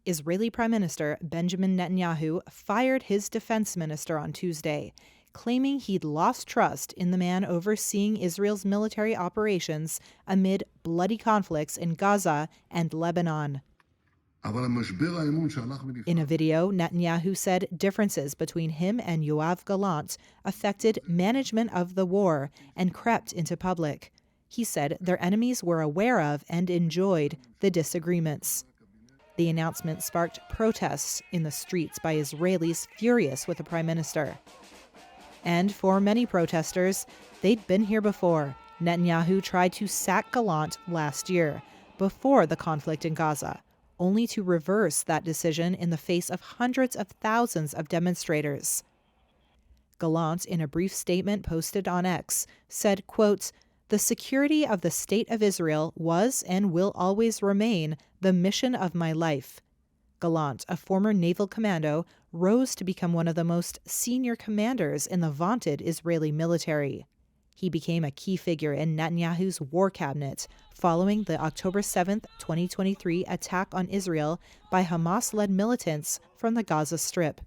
Israeli Prime Minister Benjamin Netanyahu fired his defense minister on Tuesday, claiming he'd lost trust in the man overseeing Israel's military operations amid bloody conflicts in Gaza and Lebanon. In a video, Netanyahu said differences between him and Yoav Gallant affected management of the war and crept into public. He said their enemies were aware of and enjoyed the disagreements. The announcement sparked protests in the streets by Israelis furious with the prime minister. And for many protesters, they'd been here before. Netanyahu tried to sack Gallant last year, before the conflict in Gaza, only to reverse that decision in the face of hundreds of thousands of demonstrators. Gallant, in a brief statement posted on X, said, quote, "The security of the State of Israel was and will always remain the mission of my life." Gallant, a former naval commando, rose to become one of the most senior commanders in the vaunted Israeli military. He became a key figure in Netanyahu's war cabinet following the October 7, 2023 attack on Israel by Hamas-led militants from the Gaza Strip.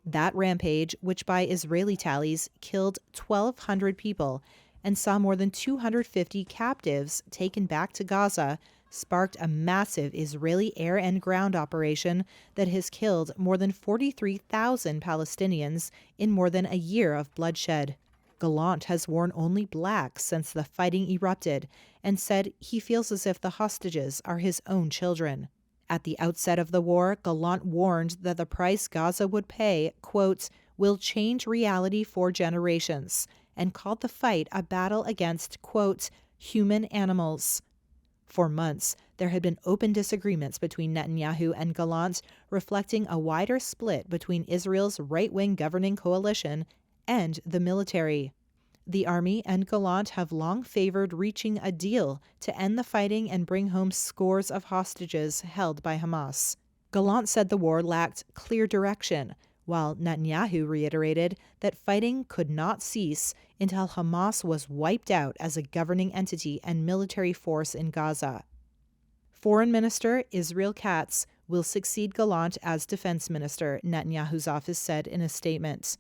That rampage, which by Israeli tallies killed 1,200 people and saw more than 250 captives taken back to Gaza, sparked a massive Israeli air and ground operation that has killed more than 43,000 Palestinians in more than a year of bloodshed. Gallant has worn only black since the fighting erupted and said he feels as if the hostages are his own children. At the outset of the war, Gallant warned that the price Gaza would pay, quote, "will change reality for generations," and called the fight a battle against, quote, "human animals." For months, there had been open disagreements between Netanyahu and Gallant, reflecting a wider split between Israel's right-wing governing coalition and the military. The army and Gallant have long favored reaching a deal to end the fighting and bring home scores of hostages held by Hamas. Gallant said the war lacked clear direction, while Netanyahu reiterated that fighting could not cease until Hamas was wiped out as a governing entity and military force in Gaza. Foreign Minister Israel Katz will succeed Gallant as defense minister, Netanyahu's office said in a statement.